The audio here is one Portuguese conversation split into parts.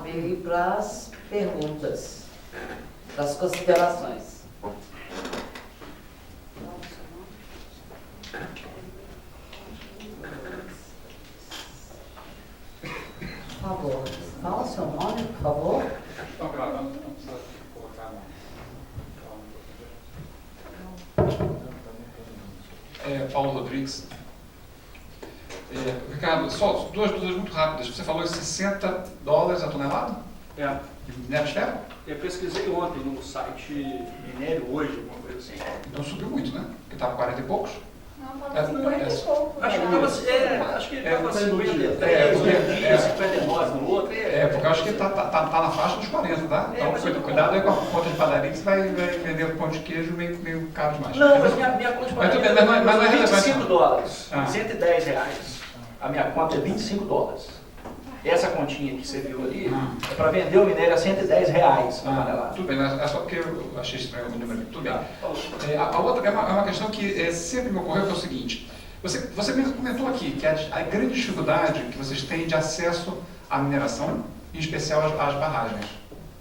abrir para as perguntas, para as considerações. Por favor, fala o seu nome, por favor. Não precisa colocar Paulo Rodrigues. Ricardo, só duas dúvidas muito rápidas. Você falou em $60 a tonelada? É. De minério de ferro? Eu pesquisei ontem no site Minério Hoje, alguma coisa assim. Então subiu muito, né? Porque estava 40 e poucos. Não, estava 50 e pouco. Acho que estava 53, 59 no outro. Porque eu acho que está na faixa dos 40, tá? Então cuidado aí com a conta de padaria que você vai vender o pão de queijo meio caro demais. Não, mas minha conta de padaria mas não é relevante. $25, Ah. R$110. A minha conta é $25. Essa continha que você viu ali é para vender o minério a R$110 na tonelada. Tudo bem, mas é só porque eu achei estranho o número aqui. Tudo bem. A outra é uma questão que sempre me ocorreu, que é o seguinte. Você mesmo comentou aqui que a grande dificuldade que vocês têm de acesso à mineração, em especial às barragens.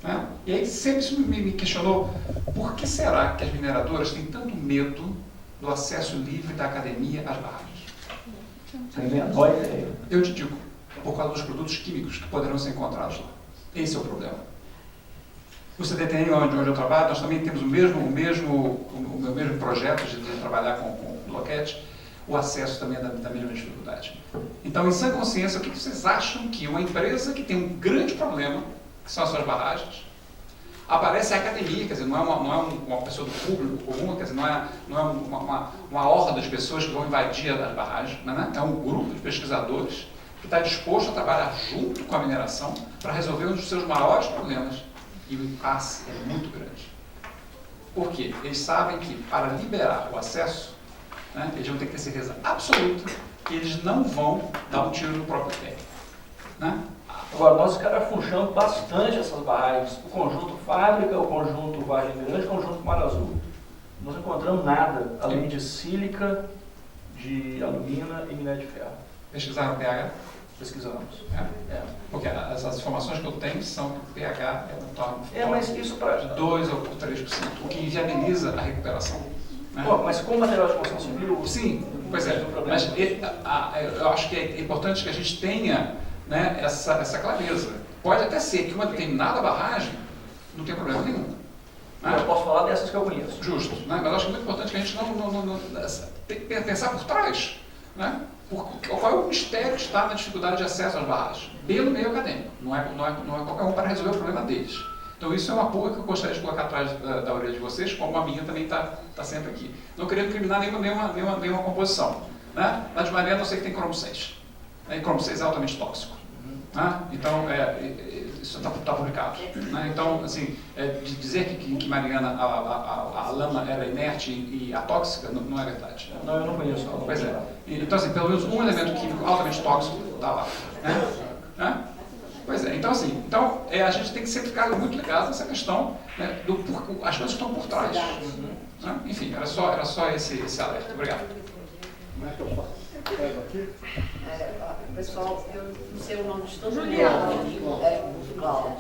Né? E aí sempre isso me questionou, por que será que as mineradoras têm tanto medo do acesso livre da academia às barragens? Eu te digo, por causa dos produtos químicos que poderão ser encontrados lá. Esse é o problema. O CDTN, onde eu trabalho, nós também temos o mesmo projeto de trabalhar com o Bloquete, o acesso também é da mesma dificuldade. Então, em sã consciência, o que vocês acham que uma empresa que tem um grande problema, que são as suas barragens, aparece a academia, quer dizer, não é uma pessoa do público comum, quer dizer, não é uma horda de pessoas que vão invadir as barragens, né? É um grupo de pesquisadores que está disposto a trabalhar junto com a mineração para resolver um dos seus maiores problemas. E o impasse é muito grande. Por quê? Eles sabem que para liberar o acesso, né, eles vão ter que ter certeza absoluta que eles não vão dar um tiro no próprio pé. Né? Agora, nós carafunchamos bastante essas barragens. O conjunto Fábrica, o conjunto Vargem Grande, o conjunto Mar Azul. Não encontramos nada além de sílica, de alumina e minério de ferro. Pesquisaram o pH? Pesquisamos. Porque as informações que eu tenho são que o pH é um torno mas isso para... de 2 ou 3%, o que inviabiliza a recuperação. Né? Pô, mas com material de construção civil... Sim, pois é. Mas eu acho que é importante que a gente tenha, né, essa clareza. Pode até ser que uma determinada barragem não tenha problema nenhum. Né? Eu posso falar dessas que eu conheço. Justo. Né? Mas eu acho muito importante que a gente não pensar por trás. Né? Qual é o mistério que está na dificuldade de acesso às barragens? Pelo meio acadêmico. Não é qualquer um para resolver o problema deles. Então isso é uma pulga que eu gostaria de colocar atrás da orelha de vocês, como a minha também está sempre aqui. Não querendo criminar nenhuma composição. Né? Na de Mariana eu sei que tem cromo 6. Né? E cromo 6 é altamente tóxico. Né? Então, isso está publicado. Né? Então, assim, de dizer que Mariana, a lama era inerte e atóxica, não é verdade. Não, eu não conheço. Pois é. Então, assim, pelo menos um elemento químico altamente tóxico está lá. Né? Pois é. Então, assim, a gente tem que sempre ficar muito ligado nessa questão, né, as coisas estão por trás. Né? Enfim, era só esse alerta. Obrigado. Como é que eu faço? Pego aqui? Pessoal, eu não sei o nome de todo mundo. Juliana. Cláudio.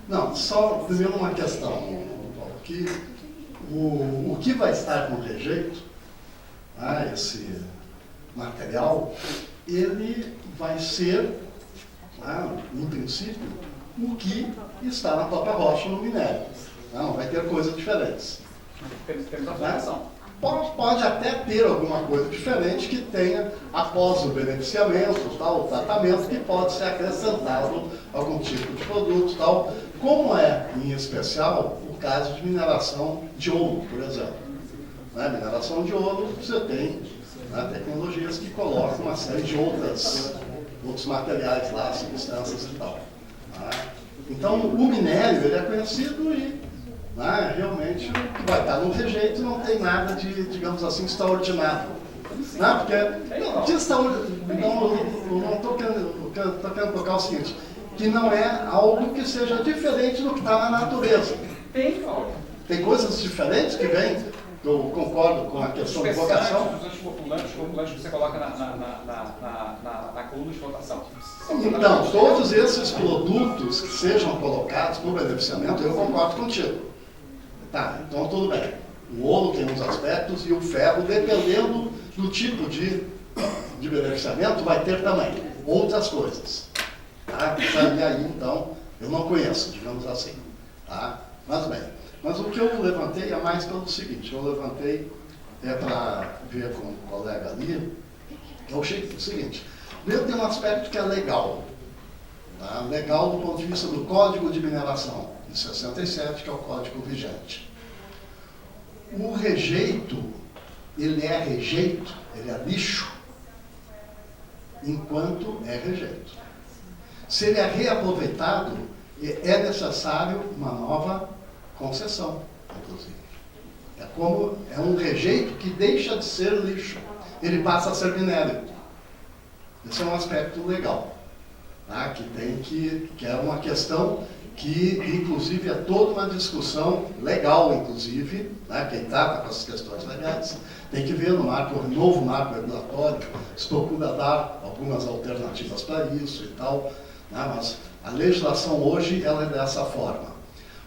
Não, só primeiro uma questão, que o que vai estar com rejeito, esse material, ele vai ser, no princípio, o que está na própria rocha no minério. Não vai ter coisas diferentes. Pode até ter alguma coisa diferente que tenha, após o beneficiamento, o tratamento, que pode ser acrescentado algum tipo de produto, tal, como é, em especial, o caso de mineração de ouro, por exemplo. Mineração de ouro, você tem tecnologias que colocam uma série de outros materiais lá, substâncias e tal. Então, o minério ele é conhecido e realmente o que vai estar no rejeito não tem nada de, digamos assim, extraordinário. Porque eu não estou querendo colocar o seguinte, que não é algo que seja diferente do que está na natureza. Tem coisas diferentes que vêm, eu concordo com a questão de vocação. Os antipopulantes que você coloca na coluna de votação. Então, todos esses produtos que sejam colocados para o beneficiamento, eu concordo contigo. Tá, então tudo bem. O ouro tem uns aspectos e o ferro, dependendo do tipo de beneficiamento, vai ter também outras coisas. Tá? E aí, então, eu não conheço, digamos assim. Tá? Mas bem, mas o que eu levantei é mais pelo seguinte, eu levantei para ver com o colega ali, eu achei o seguinte, primeiro tem um aspecto que é legal. Tá? Legal do ponto de vista do Código de Mineração, de 67, que é o código vigente. O rejeito, ele é rejeito, ele é lixo, enquanto é rejeito. Se ele é reaproveitado, é necessário uma nova concessão, inclusive. É um rejeito que deixa de ser lixo, ele passa a ser minério. Esse é um aspecto legal, tá? Que é uma questão que, inclusive, é toda uma discussão legal, inclusive, né? Quem trata com essas questões legais, tem que ver no novo marco regulatório, se procura dar algumas alternativas para isso e tal, né? Mas a legislação hoje, ela é dessa forma.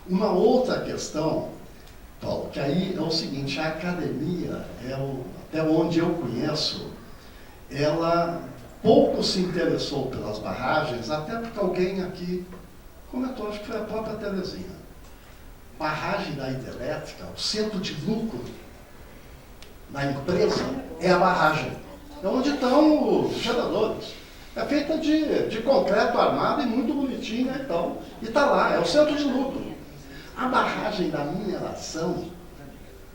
Uma outra questão, Paulo, que aí é o seguinte, a academia, até onde eu conheço, ela pouco se interessou pelas barragens, até porque alguém aqui comentou, acho que foi a própria Terezinha. Barragem da hidrelétrica, o centro de lucro da empresa é a barragem. É onde estão os geradores. É feita de concreto armado e muito bonitinha e tal. E está lá, é o centro de lucro. A barragem da mineração,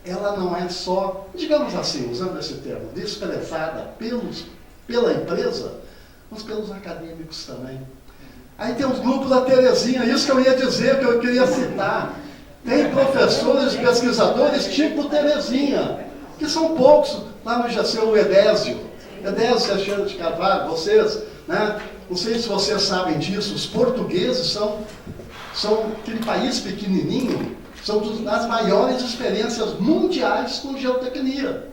ela não é só, digamos assim, usando esse termo, desprezada pela empresa, mas pelos acadêmicos também. Aí tem os grupos da Terezinha, isso que eu ia dizer, que eu queria citar. Tem professores e pesquisadores tipo Terezinha, que são poucos, lá no GC, o Edésio Teixeira de Carvalho, vocês, né? Não sei se vocês sabem disso, os portugueses são aquele país pequenininho, são das maiores experiências mundiais com geotecnia.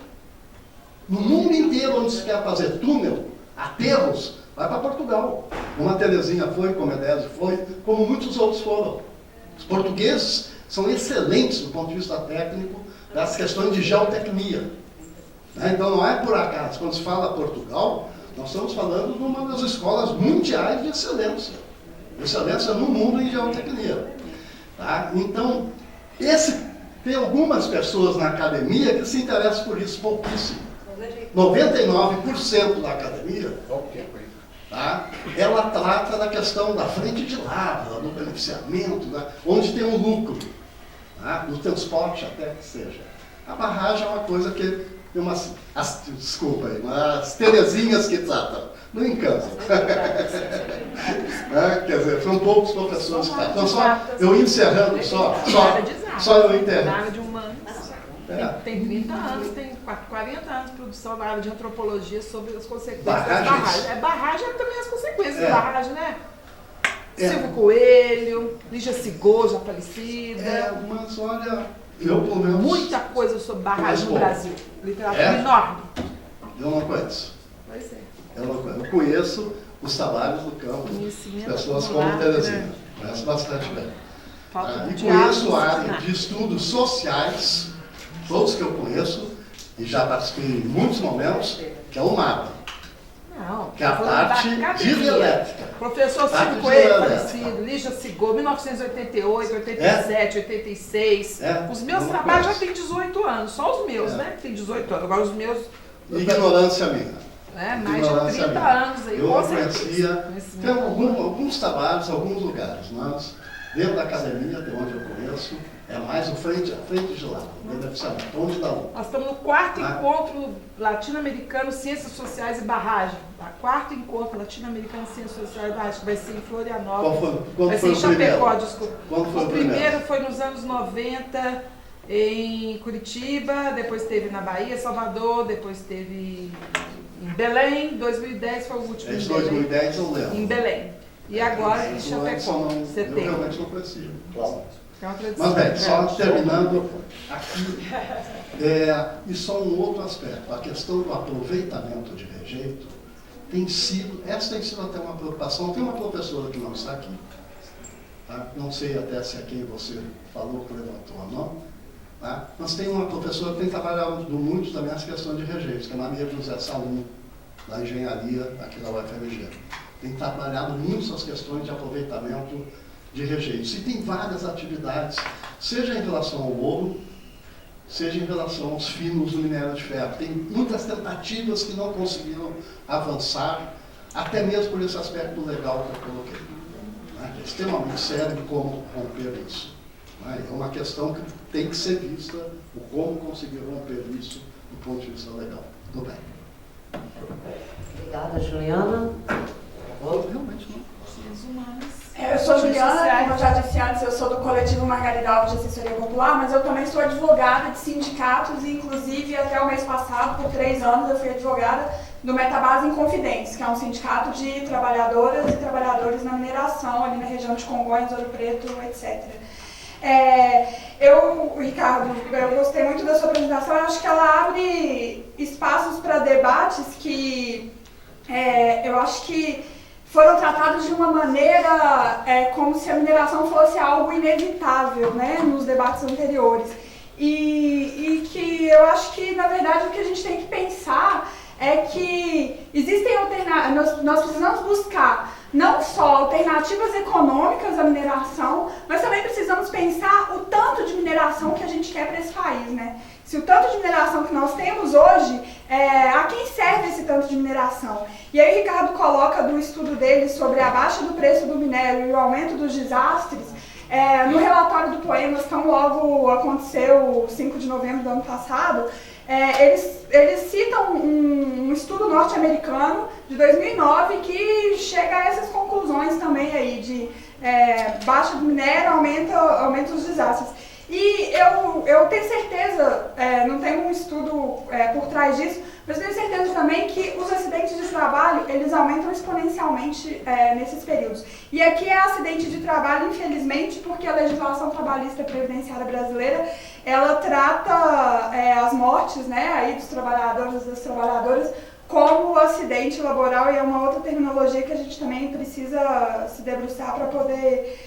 No mundo inteiro, onde se quer fazer túnel, aterros, vai para Portugal. Como a Terezinha foi, como a Edésio foi, como muitos outros foram. Os portugueses são excelentes do ponto de vista técnico das questões de geotecnia. Então não é por acaso, quando se fala Portugal, nós estamos falando de uma das escolas mundiais de excelência. Excelência no mundo em geotecnia. Tá? Então, tem algumas pessoas na academia que se interessam por isso pouquíssimo. 99% da academia, tá? Ela trata da questão da frente de lava, do beneficiamento, onde tem um lucro, tá? Do transporte até que seja. A barragem é uma coisa que tem desculpa aí, umas Terezinhas que tratam. Não encanta. Quer dizer, são poucos professores que tratam. Então, só eu encerrando, só eu enterro. Na área de humanos, tem 30 anos, tem 40 anos de produção na área de antropologia sobre as consequências das barragens. Barragem é também as consequências da barragem, né? Silvio Coelho, Lígia Sigô, já falecida. Mas olha, eu pelo menos... Muita coisa sobre barragem no Brasil. Literatura enorme. Eu não conheço. Pois é. Eu conheço os trabalhos do campo, pessoas como Terezinha. Conheço bastante bem. E conheço a área de estudos sociais, todos que eu conheço, e já participei em muitos momentos, que é o MAPA. Não, que é a parte de hidrelétrica. Professor Silvio Coelho, falecido, Lígia Sigô, 1988, 87, 86. Os meus trabalhos já têm 18 anos, só os meus, né? Tem 18 anos. Agora os meus... Ignorância minha. Mais de 30 anos aí, eu não conhecia. Tem alguns trabalhos, alguns lugares, mas dentro da academia, de onde eu conheço, é mais a frente de lá, onde dá um. Nós estamos no 4º encontro latino-americano Ciências Sociais e Barragem. Quarto encontro latino-americano Ciências Sociais e Barragem, que vai ser em Florianópolis. Quando foi em Chapecó, desculpa. Quando foi o primeiro foi nos anos 90 em Curitiba, depois teve na Bahia, Salvador, depois teve em Belém, 2010 foi o último. Esse 2010 eu lembro. Em Belém. E agora em Antes Chapecó, eu setembro. realmente não conhecia. É uma tradição. Mas bem, só terminando aqui, isso é um outro aspecto. A questão do aproveitamento de rejeito essa tem sido até uma preocupação. Tem uma professora que não está aqui, tá? Não sei até se é quem você falou que levantou a mão, tá? Mas tem uma professora que tem trabalhado muito também as questões de rejeitos, que é a Maria José Salum, da engenharia aqui da UFMG. Tem trabalhado muito essas questões de aproveitamento de rejeitos. E tem várias atividades, seja em relação ao ouro, seja em relação aos finos do minério de ferro. Tem muitas tentativas que não conseguiram avançar, até mesmo por esse aspecto legal que eu coloquei. Né? É extremamente sério como romper isso. Né? É uma questão que tem que ser vista, o como conseguir romper isso do ponto de vista legal. Tudo bem. Obrigada, Juliana. Realmente não. Eu sou Juliana, como eu já disse antes, eu sou do coletivo Margarida Alves de Assessoria Popular, mas eu também sou advogada de sindicatos e, inclusive, até o mês passado, por 3 anos, eu fui advogada do Metabase Inconfidentes, que é um sindicato de trabalhadoras e trabalhadores na mineração, ali na região de Congonhas, Ouro Preto, etc. Ricardo, eu gostei muito da sua apresentação, eu acho que ela abre espaços para debates que eu acho que foram tratados de uma maneira como se a mineração fosse algo inevitável, né, nos debates anteriores. E que eu acho que, na verdade, o que a gente tem que pensar é que existem alternativas, nós precisamos buscar não só alternativas econômicas à mineração, mas também precisamos pensar o tanto de mineração que a gente quer para esse país, né? Se o tanto de mineração que nós temos hoje, a quem serve esse tanto de mineração? E aí o Ricardo coloca do estudo dele sobre a baixa do preço do minério e o aumento dos desastres, no relatório do Poemas, tão logo aconteceu 5 de novembro do ano passado, eles citam um estudo norte-americano de 2009 que chega a essas conclusões também aí de baixa do minério, aumenta os desastres. E eu tenho certeza, não tenho um estudo por trás disso, mas tenho certeza também que os acidentes de trabalho, eles aumentam exponencialmente nesses períodos. E aqui é acidente de trabalho, infelizmente, porque a legislação trabalhista previdenciária brasileira, ela trata as mortes, né, aí dos trabalhadores e das trabalhadoras como acidente laboral, e é uma outra terminologia que a gente também precisa se debruçar para poder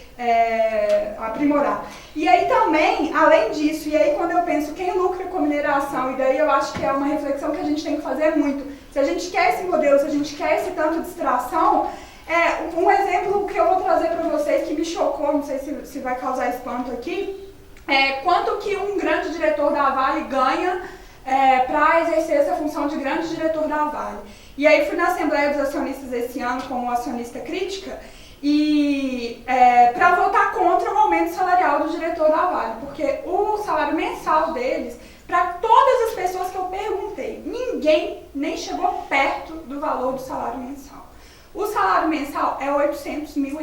aprimorar. E aí também, além disso, e aí quando eu penso quem lucra com a mineração, e daí eu acho que é uma reflexão que a gente tem que fazer muito. Se a gente quer esse modelo, se a gente quer esse tanto de extração, um exemplo que eu vou trazer para vocês que me chocou, não sei se vai causar espanto aqui, quanto que um grande diretor da Vale ganha para exercer essa função de grande diretor da Vale. E aí fui na Assembleia dos Acionistas esse ano como acionista crítica, e para votar contra o aumento salarial do diretor da Vale, porque o salário mensal deles, para todas as pessoas que eu perguntei, ninguém nem chegou perto do valor do salário mensal. O salário mensal é R$800 mil,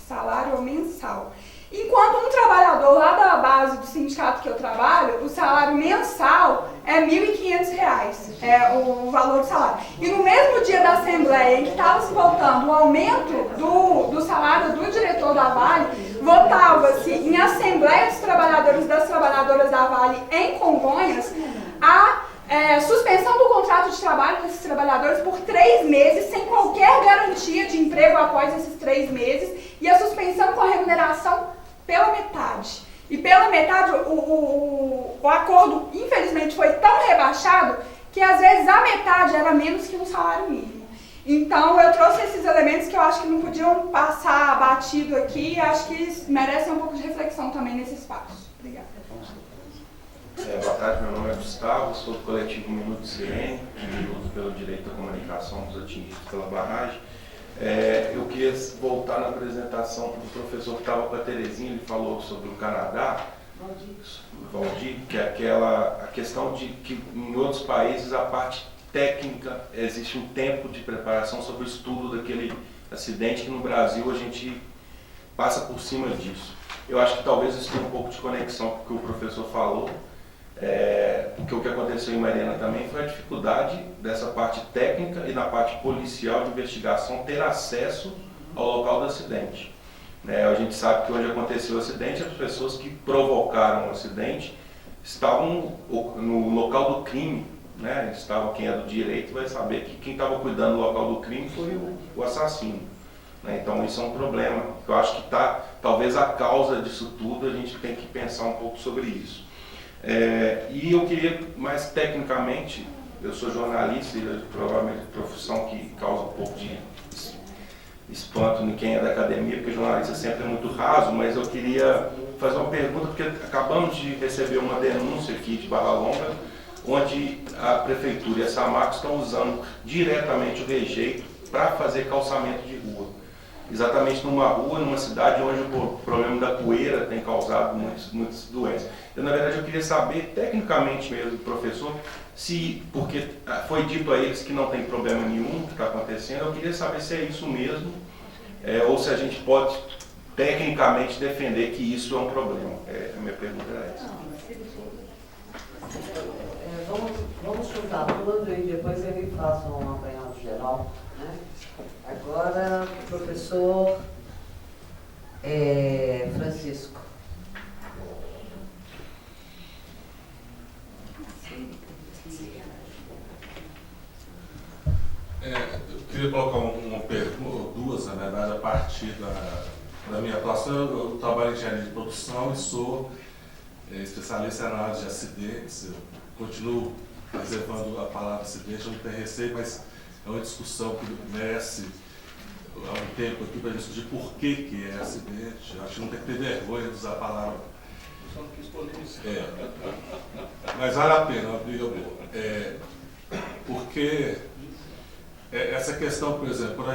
salário mensal. Enquanto um trabalhador lá da base do sindicato que eu trabalho, o salário mensal é R$1.500, o valor do salário. E no mesmo dia da Assembleia em que estava se votando o aumento do salário do diretor da Vale, votava-se em Assembleia dos Trabalhadores e das Trabalhadoras da Vale em Congonhas a suspensão do contrato de trabalho desses trabalhadores por 3 meses, sem qualquer garantia de emprego após esses 3 meses, e a suspensão com a remuneração pela metade. E pela metade, o acordo, infelizmente, foi tão rebaixado que, às vezes, a metade era menos que um salário mínimo. Então, eu trouxe esses elementos que eu acho que não podiam passar batido aqui, e acho que merecem um pouco de reflexão também nesse espaço. Obrigada. Boa tarde, meu nome é Gustavo, sou do coletivo Minuto CN, que luta pelo direito à comunicação dos atingidos pela barragem. Eu queria voltar na apresentação do professor que estava com a Terezinha, ele falou sobre o Canadá, Valdir, que é a questão de que em outros países a parte técnica, existe um tempo de preparação sobre o estudo daquele acidente, que no Brasil a gente passa por cima disso. Eu acho que talvez isso tenha um pouco de conexão com o que o professor falou, porque o que aconteceu em Mariana também foi a dificuldade dessa parte técnica e na parte policial de investigação ter acesso ao local do acidente. A gente sabe que onde aconteceu o acidente, as pessoas que provocaram o acidente estavam no local do crime, né? Estavam, quem é do direito vai saber que quem estava cuidando do local do crime foi o assassino. Então isso é um problema. Eu acho que talvez a causa disso tudo, a gente tem que pensar um pouco sobre isso. E eu queria, mais tecnicamente, eu sou jornalista e provavelmente profissão que causa um pouco de espanto em quem é da academia, porque jornalista sempre é muito raso, mas eu queria fazer uma pergunta, porque acabamos de receber uma denúncia aqui de Barra Longa, onde a Prefeitura e a Samarco estão usando diretamente o rejeito para fazer calçamento de rua. Exatamente numa rua, numa cidade onde o problema da poeira tem causado muitas doenças. Na verdade, eu queria saber, tecnicamente mesmo, professor, porque foi dito a eles que não tem problema nenhum que está acontecendo, eu queria saber se é isso mesmo, ou se a gente pode, tecnicamente, defender que isso é um problema. A minha pergunta é essa. Vamos juntar tudo e depois ele faz um apanhado geral, né? Agora, professor Francisco. Eu queria colocar uma pergunta, duas, na verdade, a partir da minha atuação. Eu trabalho em engenharia de produção e sou especialista em análise de acidentes. Eu continuo reservando a palavra acidente, eu não tenho receio, mas é uma discussão que merece há um tempo aqui para discutir por que é acidente. Eu acho que não tem que ter vergonha de usar a palavra. Eu só não quis polemizar. Mas vale a pena, uma briga boa. Porque essa questão, por exemplo,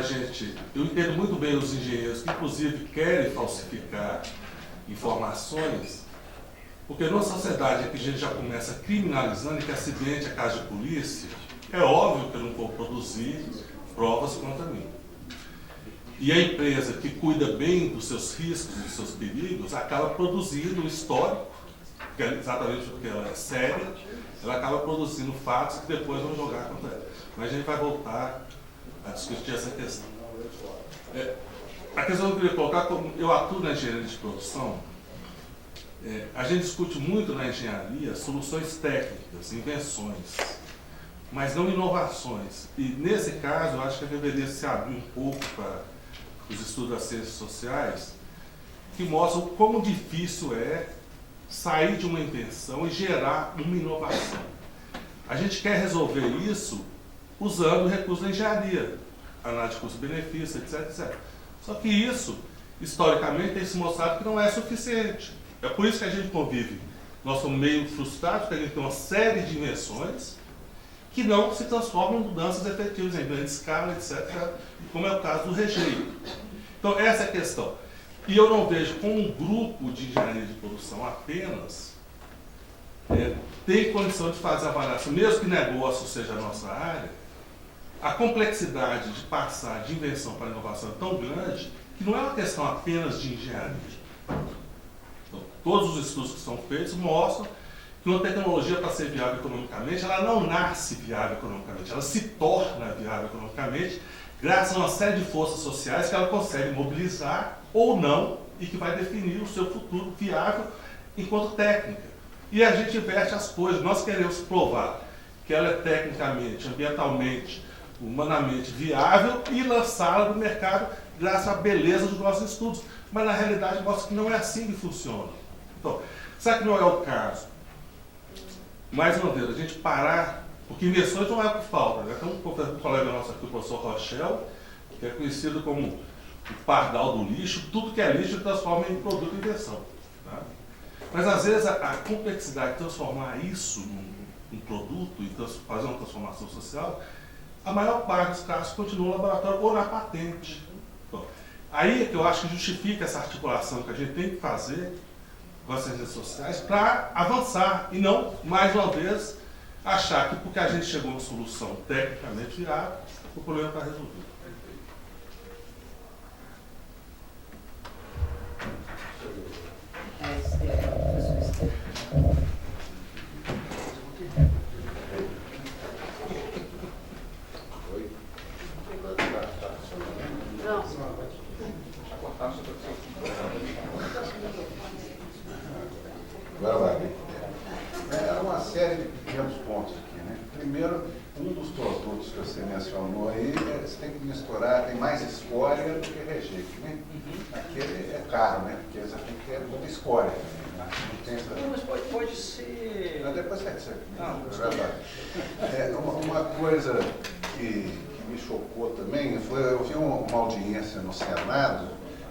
eu entendo muito bem os engenheiros que, inclusive, querem falsificar informações, porque numa sociedade em que a gente já começa criminalizando, que acidente é caso de polícia, é óbvio que eu não vou produzir provas contra mim. E a empresa que cuida bem dos seus riscos, dos seus perigos, acaba produzindo um histórico, que é exatamente porque ela é séria, ela acaba produzindo fatos que depois vão jogar contra ela. Mas a gente vai voltar a discutir essa questão. A questão que eu queria colocar, como eu atuo na engenharia de produção, a gente discute muito na engenharia soluções técnicas, invenções, mas não inovações. E nesse caso, eu acho que deveria se abrir um pouco para os estudos das ciências sociais, que mostram como difícil é sair de uma invenção e gerar uma inovação. A gente quer resolver isso usando o recurso da engenharia, análise de custo-benefício, etc, etc. Só que isso, historicamente, tem se mostrado que não é suficiente. É por isso que a gente convive. Nós somos meio frustrados, porque a gente tem uma série de invenções que não se transformam em mudanças efetivas em grande escala, etc., como é o caso do rejeito. Então, essa é a questão. E eu não vejo como um grupo de engenharia de produção apenas tem condição de fazer a avaliação, mesmo que negócio seja a nossa área, a complexidade de passar de invenção para inovação é tão grande que não é uma questão apenas de engenharia. Então, todos os estudos que são feitos mostram que uma tecnologia, para ser viável economicamente, ela não nasce viável economicamente, ela se torna viável economicamente graças a uma série de forças sociais que ela consegue mobilizar ou não e que vai definir o seu futuro viável enquanto técnica. E a gente inverte as coisas. Nós queremos provar que ela é tecnicamente, ambientalmente, humanamente viável e lançá-la no mercado graças à beleza dos nossos estudos. Mas na realidade mostra que não é assim que funciona. Então, será que não é o caso? Mais uma vez, a gente parar, porque invenções não é o que falta, né? Tem um colega nosso aqui, o professor Rochel, que é conhecido como o pardal do lixo, tudo que é lixo ele transforma em produto de invenção. Tá? Mas às vezes a complexidade de transformar isso num produto e fazer uma transformação social, a maior parte dos casos continua no laboratório ou na patente. Então, aí é que eu acho que justifica essa articulação que a gente tem que fazer com as ciências sociais para avançar e não, mais uma vez, achar que porque a gente chegou a uma solução tecnicamente viável, o problema está resolvido. Agora vai. É uma série de pequenos pontos aqui, né? Primeiro, um dos produtos que você mencionou aí, você tem que misturar, tem mais escória do que rejeito, né? Aquele é caro, né? Porque você tem que ter muita escória. Né? Não tem essa... Não, mas pode ser... Mas depois você... Não, uma coisa que me chocou também foi, eu vi uma audiência no Senado,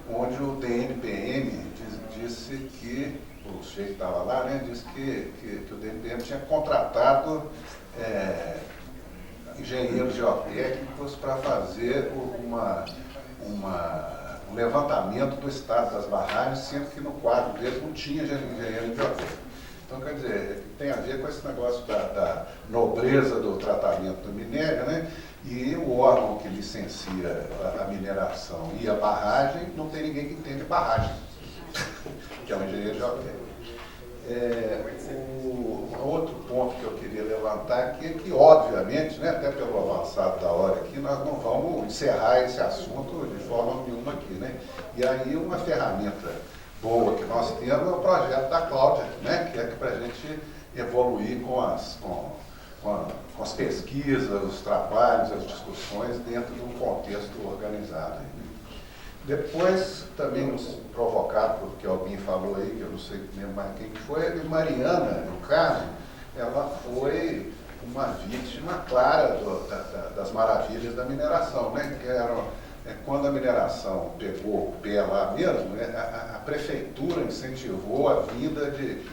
onde o DNPM disse que, o sujeito estava lá, né, disse que o DNPM tinha contratado engenheiros geotécnicos para fazer um levantamento do estado das barragens, sendo que no quadro deles não tinha engenheiro geotécnico. Então, quer dizer, tem a ver com esse negócio da nobreza do tratamento do minério, né? E o órgão que licencia a mineração e a barragem, não tem ninguém que entende barragem, que é um engenheiro geotécnico. Outro ponto que eu queria levantar aqui é que, obviamente, né, até pelo avançado da hora aqui, nós não vamos encerrar esse assunto de forma nenhuma aqui, né? E aí uma ferramenta boa que nós temos é o projeto da Cláudia, né, que é para a gente evoluir com as pesquisas, os trabalhos, as discussões dentro de um contexto organizado. Depois, também provocado por que alguém falou aí, que eu não sei nem mais quem foi, a Mariana, no caso, ela foi uma vítima clara das maravilhas da mineração, né? Que era, quando a mineração pegou o pé lá mesmo, né, a prefeitura incentivou a vinda de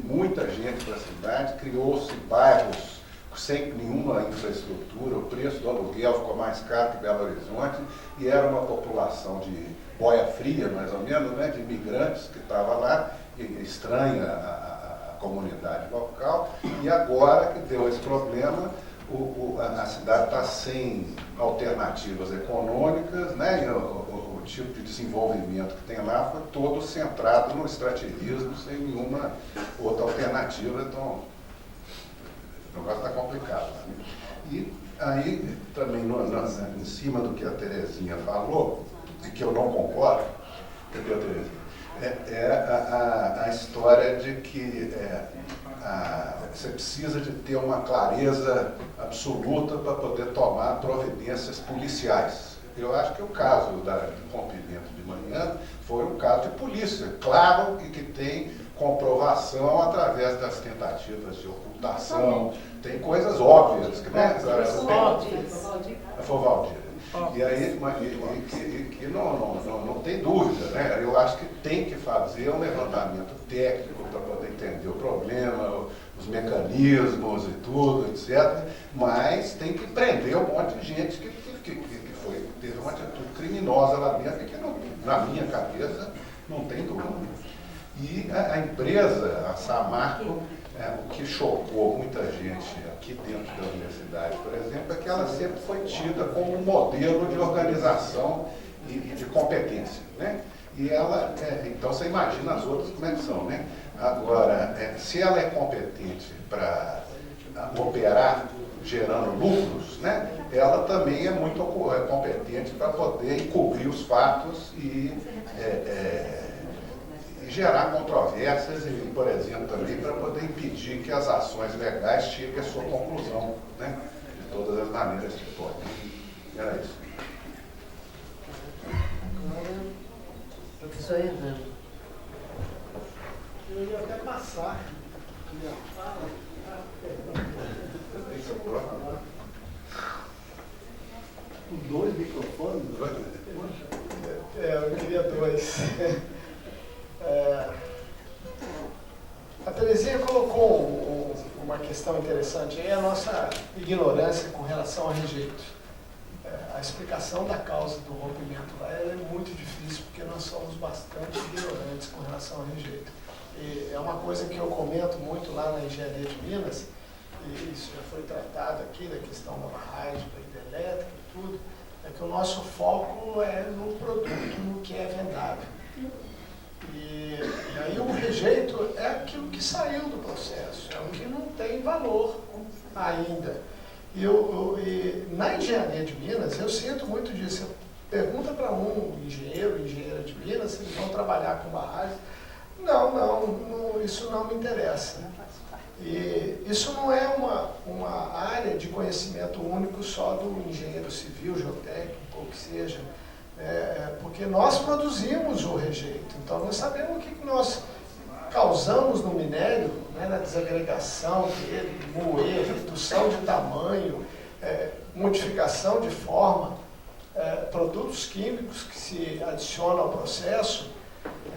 muita gente para a cidade, criou-se bairros sem nenhuma infraestrutura, o preço do aluguel ficou mais caro que Belo Horizonte, e era uma população de boia fria, mais ou menos, né, de imigrantes que estava lá, e estranha a comunidade local, e agora que deu esse problema, a cidade está sem alternativas econômicas, né, e o tipo de desenvolvimento que tem lá foi todo centrado no extrativismo, sem nenhuma outra alternativa, então o negócio está complicado. Né? E aí, também, em cima do que a Terezinha falou, e que eu não concordo, entendeu, Terezinha? A história de que você precisa de ter uma clareza absoluta para poder tomar providências policiais. Eu acho que o caso do rompimento de manhã foi um caso de polícia, claro, e que tem comprovação através das tentativas de ocultação, tem coisas óbvias, né? Foi o Valdir. E aí, que não tem dúvida, né? Eu acho que tem que fazer um levantamento técnico para poder entender o problema, os mecanismos e tudo, etc. Mas tem que prender um monte de gente que teve uma atitude criminosa lá dentro, que não, na minha cabeça não tem dúvida. E a empresa, a Samarco, o que chocou muita gente aqui dentro da universidade, por exemplo, é que ela sempre foi tida como um modelo de organização e de competência, né? E ela, então você imagina as outras como é que são, né? Agora, se ela é competente para operar gerando lucros, né? Ela também é muito competente para poder encobrir os fatos e gerar controvérsias e, por exemplo, também para poder impedir que as ações legais cheguem à sua conclusão, né? De todas as maneiras que podem. Era isso. Professor Hernando. Eu ia até passar. Com 2 microfones? Eu queria 2. A Terezinha colocou uma questão interessante aí, a nossa ignorância com relação ao rejeito. A explicação da causa do rompimento lá é muito difícil, porque nós somos bastante ignorantes com relação ao rejeito. E é uma coisa que eu comento muito lá na Engenharia de Minas, e isso já foi tratado aqui, da questão da barragem, da hidrelétrica e tudo, é que o nosso foco é no produto, no que é vendável. E aí o rejeito é aquilo que saiu do processo, é o que não tem valor ainda. E na Engenharia de Minas, eu sinto muito disso. Pergunta para um engenheiro, engenheira de Minas, se eles vão trabalhar com barragem, Não, isso não me interessa. E isso não é uma área de conhecimento único só do engenheiro civil, geotécnico, ou que seja, porque nós produzimos o rejeito. Então nós sabemos o que nós causamos no minério, né, na desagregação dele, moer, redução de tamanho, modificação de forma, produtos químicos que se adicionam ao processo.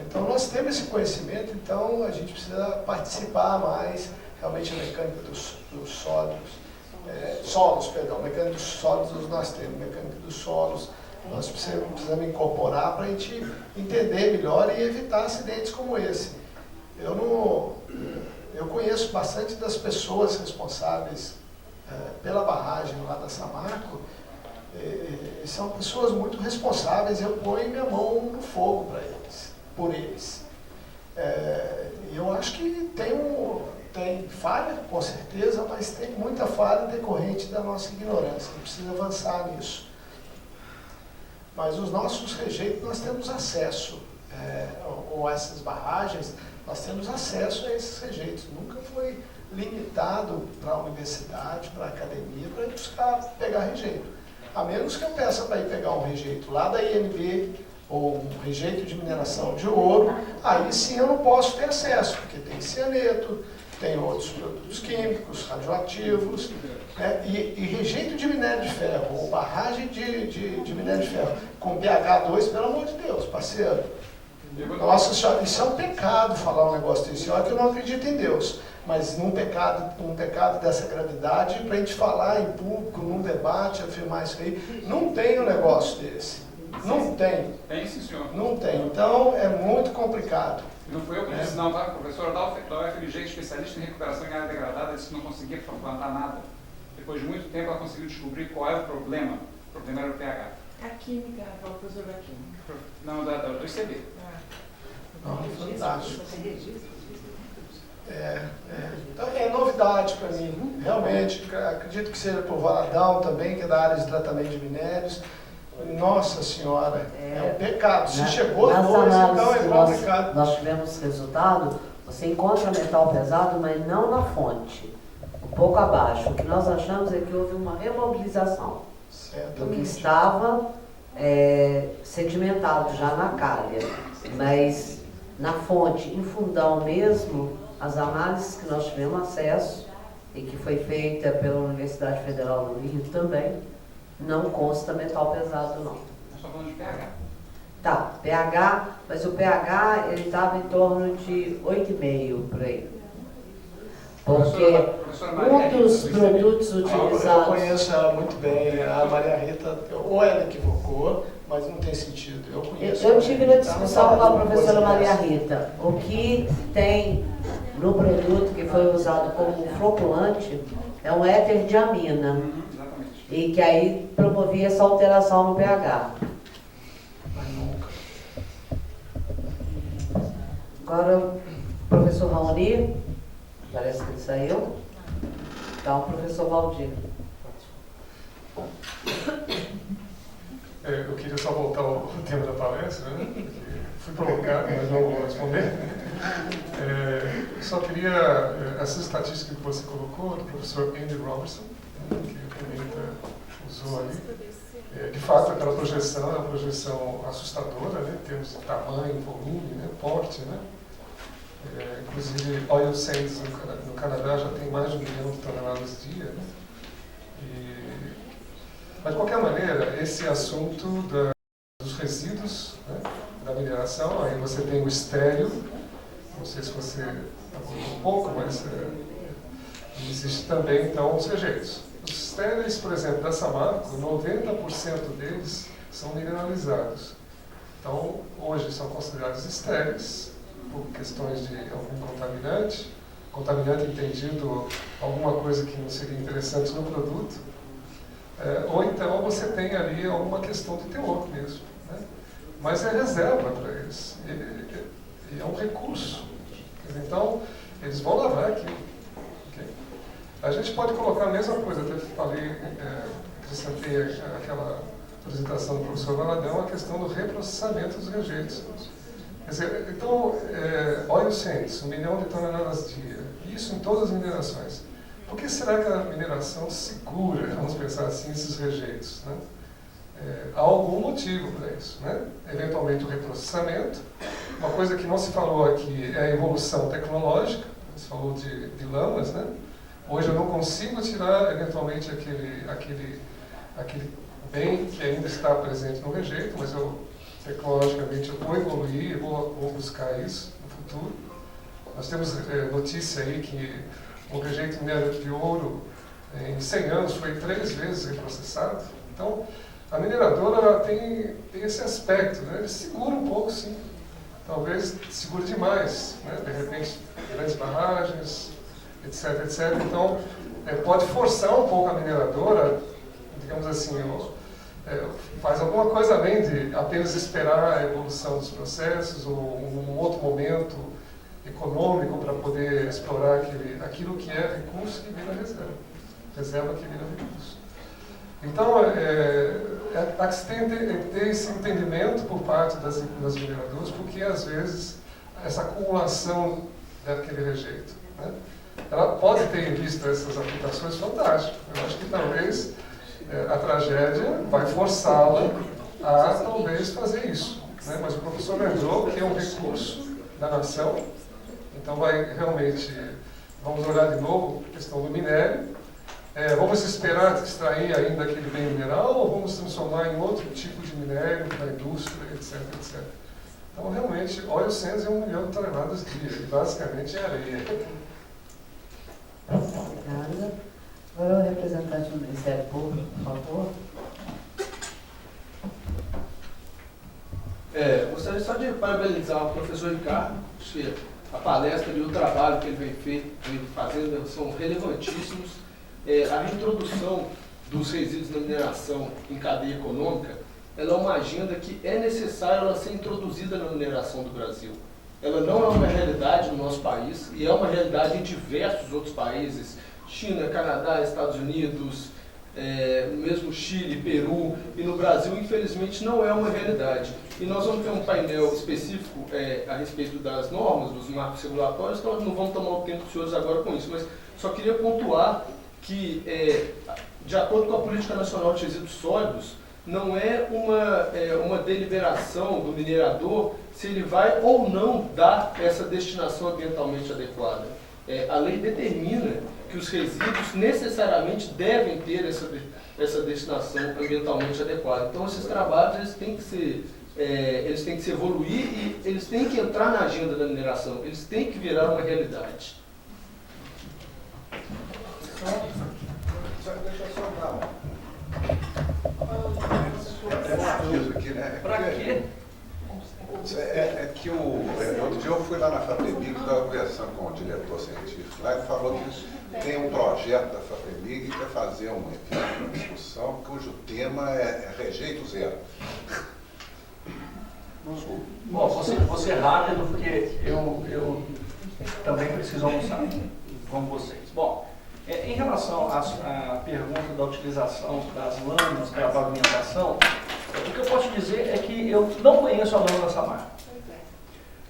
Então nós temos esse conhecimento, então a gente precisa participar mais, realmente a mecânica dos solos, mecânica dos sólidos nós temos, mecânica dos solos, nós precisamos incorporar para a gente entender melhor e evitar acidentes como esse. Eu conheço bastante das pessoas responsáveis pela barragem lá da Samarco, são pessoas muito responsáveis, eu ponho minha mão no fogo por eles. Eu acho que tem falha, com certeza, mas tem muita falha decorrente da nossa ignorância, a gente precisa avançar nisso. Mas os nossos rejeitos nós temos acesso, ou essas barragens, nós temos acesso a esses rejeitos. Nunca foi limitado para a universidade, para a academia, para ir pegar rejeito. A menos que eu peça para ir pegar um rejeito lá da INB, ou um rejeito de mineração de ouro, aí sim eu não posso ter acesso, porque tem cianeto, tem outros produtos químicos, radioativos, né? E rejeito de minério de ferro, ou barragem de minério de ferro, com pH 2, pelo amor de Deus, parceiro. Nossa Senhora, isso é um pecado falar um negócio desse. Olha que eu não acredito em Deus, mas um pecado dessa gravidade, para a gente falar em público, num debate, afirmar isso aí, não tem um negócio desse. Não tem. Tem sim, senhor. Não tem. Então é muito complicado. Não foi eu que disse, não, tá? O professor da UFMG, especialista em recuperação em área degradada, disse que não conseguia plantar nada. Depois de muito tempo, ela conseguiu descobrir qual era o problema. O problema era o pH. A química, o professor da química. Não, do ICB. Fantástico. Então é novidade para mim, realmente. Acredito que seja por Valadão também, que é da área de tratamento de minérios. Nossa Senhora, é um pecado. Se chegou a dois, então é complicado. Nós tivemos resultado, você encontra metal pesado, mas não na fonte, um pouco abaixo. O que nós achamos é que houve uma remobilização do que estava sedimentado já na calha, mas na fonte, em fundão mesmo, as análises que nós tivemos acesso e que foi feita pela Universidade Federal do Rio também, não consta metal pesado, não. Nós estamos falando de pH. Tá, pH, mas o pH ele estava em torno de 8,5 por aí. Porque um dos produtos utilizados... Eu conheço ela muito bem, a Maria Rita, ou ela equivocou, mas não tem sentido. Eu conheço. Eu tive na discussão com a professora Maria Rita. O que tem no produto que foi usado como floculante é um éter de amina. E que aí promovia essa alteração no pH. Mas nunca. Agora, o professor Raoni, parece que ele saiu. Então, o professor Valdir. Eu queria só voltar ao tema da palestra, né? Fui provocado, mas não vou responder. Só queria, essa estatística que você colocou, do professor Andy Robertson, que a Pimenta usou ali, de fato aquela projeção é uma projeção assustadora, né, em termos de tamanho, volume, né, porte, né. Inclusive, oil sands no Canadá já tem mais de 1 milhão de toneladas dia, né. Mas de qualquer maneira, esse assunto dos resíduos, né, da mineração, aí você tem o estéreo, não sei se você abordou um pouco, mas existe também então os rejeitos. Os estéreis, por exemplo, da Samarco, 90% deles são mineralizados. Então, hoje são considerados estéreis por questões de algum contaminante entendido alguma coisa que não seria interessante no produto, ou então você tem ali alguma questão de teor mesmo, né? Mas é reserva para eles, e é um recurso. Então, eles vão lavar aquilo. Okay? A gente pode colocar a mesma coisa, até falei, acrescentei aquela apresentação do professor Valadão, a questão do reprocessamento dos rejeitos. Quer dizer, então, 800, 1 milhão de toneladas dia, isso em todas as minerações. Por que será que a mineração segura, vamos pensar assim, esses rejeitos, né? Há algum motivo para isso, né? Eventualmente o reprocessamento. Uma coisa que não se falou aqui é a evolução tecnológica. Você falou de lamas, né? Hoje eu não consigo tirar eventualmente aquele bem que ainda está presente no rejeito, mas tecnologicamente eu vou evoluir, eu vou buscar isso no futuro. Nós temos notícia aí que o rejeito minério de ouro em 100 anos foi 3 vezes reprocessado. Então, a mineradora tem esse aspecto, né? Ele segura um pouco, sim. Talvez segure demais, né? De repente, grandes barragens, etc, etc. Então, pode forçar um pouco a mineradora, digamos assim, faz alguma coisa além de apenas esperar a evolução dos processos ou um outro momento econômico para poder explorar aquilo que é recurso que vira reserva que vira recurso. Então, há que se ter esse entendimento por parte das mineradoras, porque às vezes essa acumulação daquele rejeito, né? Ela pode ter em vista essas aplicações fantásticas. Eu acho que talvez a tragédia vai forçá-la a talvez fazer isso, né? Mas o professor lembrou que é um recurso da nação, então vamos olhar de novo a questão do minério. Vamos esperar extrair ainda aquele bem mineral ou vamos transformar em outro tipo de minério para a indústria, etc, etc. Então, realmente, óleo Sands é 1 milhão de toneladas dia, e basicamente é areia. Obrigada. Agora o representante do Ministério Público, por favor. Gostaria só de parabenizar o professor Ricardo, que a palestra e o trabalho que ele vem fazendo são relevantíssimos. A reintrodução dos resíduos na mineração em cadeia econômica, ela é uma agenda que é necessário ela ser introduzida na mineração do Brasil. Ela não é uma realidade no nosso país e é uma realidade em diversos outros países, China, Canadá, Estados Unidos, mesmo Chile, Peru, e no Brasil, infelizmente, não é uma realidade. E nós vamos ter um painel específico a respeito das normas, dos marcos regulatórios, então nós não vamos tomar o tempo dos senhores agora com isso, mas só queria pontuar que, de acordo com a Política Nacional de Resíduos Sólidos, não é uma deliberação do minerador se ele vai ou não dar essa destinação ambientalmente adequada. A lei determina que os resíduos necessariamente devem ter essa destinação ambientalmente adequada. Então, esses trabalhos eles têm que se evoluir e eles têm que entrar na agenda da mineração, eles têm que virar uma realidade. Deixa eu só dar um aviso aqui, né? Para quê? Que outro dia eu fui lá na FAPEMIG, estava conversando com o diretor científico lá, ele falou que tem um projeto da FAPEMIG que quer fazer uma discussão cujo tema é rejeito zero. Bom, vou ser rápido porque eu também preciso almoçar com vocês. Bom, em relação à pergunta da utilização das lâminas para a pavimentação, o que eu posso dizer é que eu não conheço a lâmina Samar.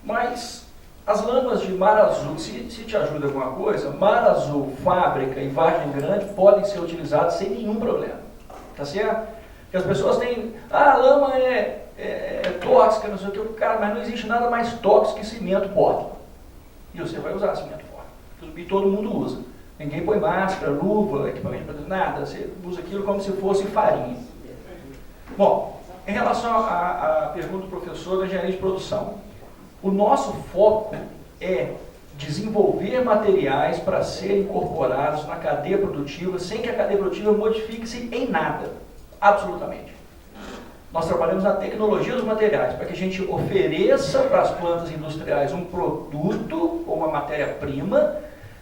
Mas as lâminas de Mar Azul, se te ajuda alguma coisa, Mar Azul, Fábrica e Vargem Grande podem ser utilizados sem nenhum problema. Tá certo? Porque as pessoas têm, a lama é tóxica, não sei o que, cara, mas não existe nada mais tóxico que cimento Portland. E você vai usar cimento Portland. E todo mundo usa. Ninguém põe máscara, luva, equipamento, nada. Você usa aquilo como se fosse farinha. Bom, em relação à pergunta do professor da engenharia de produção, o nosso foco é desenvolver materiais para serem incorporados na cadeia produtiva sem que a cadeia produtiva modifique-se em nada, absolutamente. Nós trabalhamos na tecnologia dos materiais, para que a gente ofereça para as plantas industriais um produto ou uma matéria-prima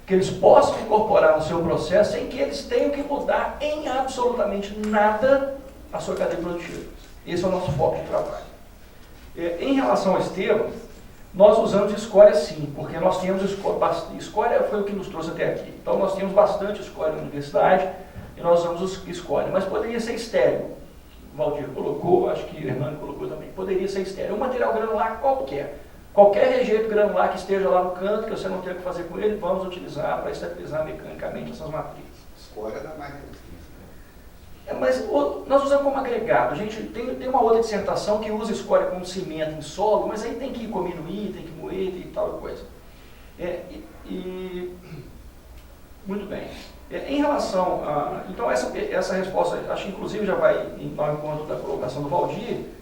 que eles possam incorporar no seu processo sem que eles tenham que mudar em absolutamente nada a sua cadeia produtiva. Esse é o nosso foco de trabalho. Em relação ao esterco, nós usamos escória sim, porque nós temos escória foi o que nos trouxe até aqui. Então nós temos bastante escória na universidade e nós usamos escória, mas poderia ser estéril. O Valdir colocou, acho que o Hernani colocou também. Poderia ser estéril. Um material granular qualquer Qualquer rejeito granular que esteja lá no canto, que você não tenha o que fazer com ele, vamos utilizar para estabilizar mecanicamente essas matrizes. Escolha da mais resistência. Mas nós usamos como agregado. A gente tem uma outra dissertação que usa escória como cimento em solo, mas aí tem que cominuir, tem que moer e tal coisa. Muito bem. Em relação a... Então, essa resposta, acho que inclusive já vai ao encontro da colocação do Valdir.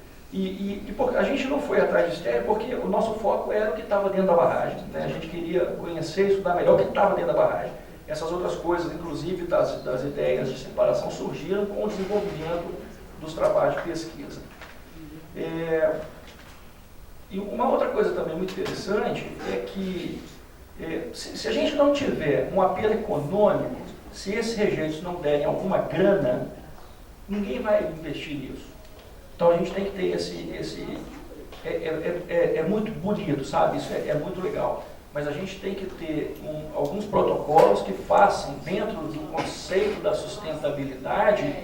A gente não foi atrás de estéreo porque o nosso foco era o que estava dentro da barragem. Né? A gente queria conhecer e estudar melhor o que estava dentro da barragem. Essas outras coisas, inclusive das ideias de separação, surgiram com o desenvolvimento dos trabalhos de pesquisa. E uma outra coisa também muito interessante é que se a gente não tiver um apelo econômico, se esses rejeitos não derem alguma grana, ninguém vai investir nisso. Então a gente tem que ter é muito bonito, sabe? Isso é muito legal. Mas a gente tem que ter alguns protocolos que façam, dentro do conceito da sustentabilidade,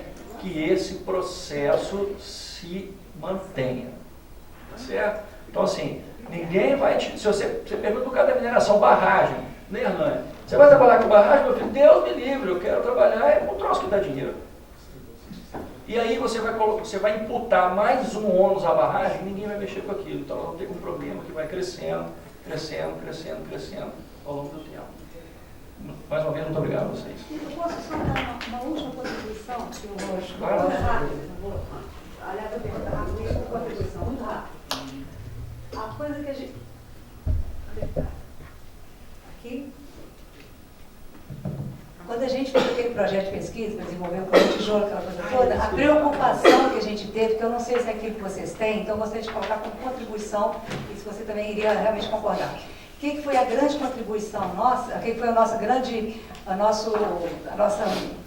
que esse processo se mantenha. Tá certo? Então, assim, ninguém vai se você pergunta para o cara da mineração, barragem, né, Hernani? Você vai trabalhar com barragem? Meu filho, Deus me livre, eu quero trabalhar com um troço que dá dinheiro. E aí você vai imputar mais um ônus à barragem, ninguém vai mexer com aquilo. Então, nós vamos ter um problema que vai crescendo ao longo do tempo. Mais uma vez, muito obrigado a vocês. Eu posso só dar uma última contribuição? Claro. Aliás, eu vou perguntar rapidinho uma contribuição, muito rápido. A coisa que a gente... Onde está? Aqui? Quando a gente fez aquele projeto de pesquisa para desenvolver o plano de tijolo, aquela coisa toda, a preocupação que a gente teve, que eu não sei se é aquilo que vocês têm, então eu gostaria de colocar como contribuição, e se você também iria realmente concordar. O que foi a grande contribuição nossa, o que foi a nossa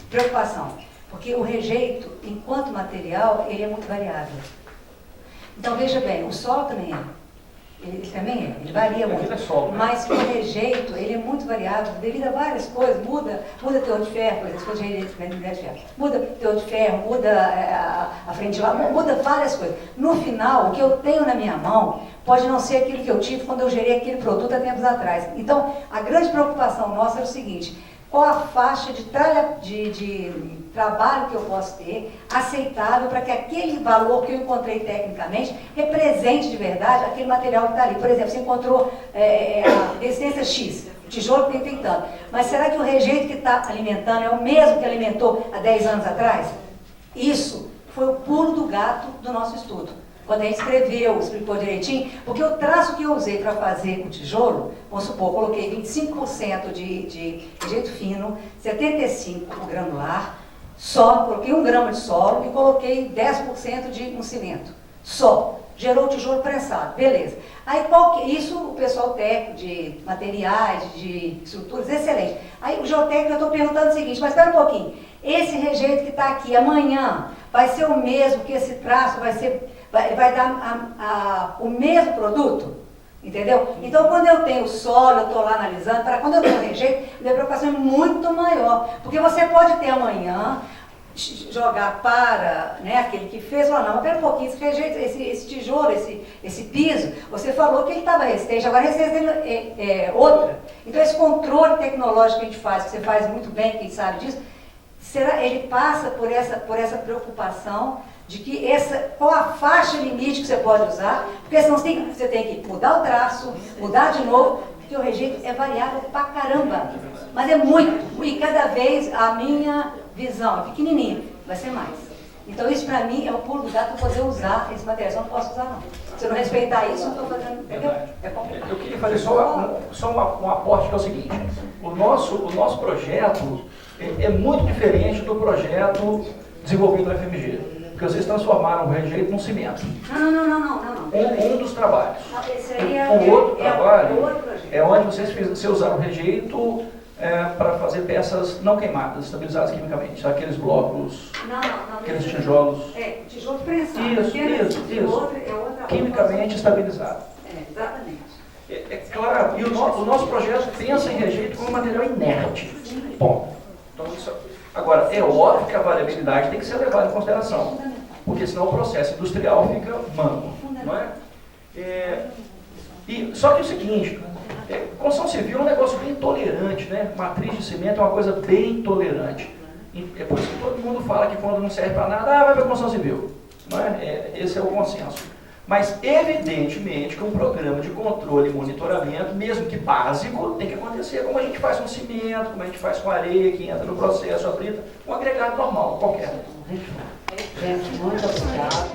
preocupação? Porque o rejeito, enquanto material, ele é muito variável. Então, veja bem, o solo também é. Ele também é, ele varia muito. Mas o rejeito, ele é muito variável devido a várias coisas. Muda teor de ferro, por exemplo, de ferro. Muda teor de ferro, muda a frente de lá, muda várias coisas. No final, o que eu tenho na minha mão pode não ser aquilo que eu tive quando eu gerei aquele produto há tempos atrás. Então, a grande preocupação nossa é o seguinte: qual a faixa de trabalho que eu posso ter aceitável para que aquele valor que eu encontrei tecnicamente represente de verdade aquele material que está ali. Por exemplo, você encontrou a resistência X, o tijolo tem tanto, mas será que o rejeito que está alimentando é o mesmo que alimentou há 10 anos atrás? Isso foi o pulo do gato do nosso estudo. Quando a gente explicou direitinho, porque o traço que eu usei para fazer o tijolo, vamos supor, coloquei 25% de rejeito fino, 75% granular, só, coloquei 1 grama de solo e coloquei 10% de um cimento. Só. Gerou o tijolo prensado, beleza. Aí isso o pessoal técnico de materiais, de estruturas, excelente. Aí o geotécnico, eu estou perguntando o seguinte, mas espera um pouquinho, esse rejeito que está aqui amanhã vai ser o mesmo que esse traço vai dar o mesmo produto? Entendeu? Então, quando eu tenho solo, eu estou lá analisando, quando eu tenho rejeito, a minha preocupação é muito maior. Porque você pode ter amanhã, jogar para aquele que fez, falar, não, mas pera um pouquinho, esse rejeito, esse tijolo, esse piso, você falou que ele estava resistente, agora a resistência dele é outra. Então, esse controle tecnológico que a gente faz, que você faz muito bem, quem sabe disso, ele passa por essa preocupação de que qual a faixa limite que você pode usar, porque senão você tem que mudar o traço, mudar de novo, porque o rejeito é variável pra caramba, mas é muito, e cada vez a minha visão é pequenininha, vai ser mais. Então isso pra mim é o pulo do gato para poder usar esse material, eu não posso usar não. Se eu não respeitar isso, eu não estou fazendo, entendeu? Eu queria fazer só um aporte que é o seguinte, o nosso projeto é muito diferente do projeto desenvolvido na FMG. Porque vocês transformaram o rejeito num cimento. Não. Um dos trabalhos. Esse aí outro trabalho é onde vocês usaram o rejeito para fazer peças não queimadas, estabilizadas quimicamente. Aqueles blocos, aqueles tijolos. Tijolo prensado. Isso. Quimicamente estabilizado. Exatamente. É claro, e o nosso projeto pensa em rejeito como material inerte. Bom, então agora, é óbvio que a variabilidade tem que ser levada em consideração, porque senão o processo industrial fica manco, não é? Só que é o seguinte, construção civil é um negócio bem tolerante, né? Matriz de cimento é uma coisa bem tolerante. É por isso que todo mundo fala que quando não serve para nada, vai para a construção civil. Não é? Esse é o consenso. Mas, evidentemente, que um programa de controle e monitoramento, mesmo que básico, tem que acontecer como a gente faz com cimento, como a gente faz com areia, que entra no processo, a brita, um agregado normal, qualquer. Gente, muito obrigada.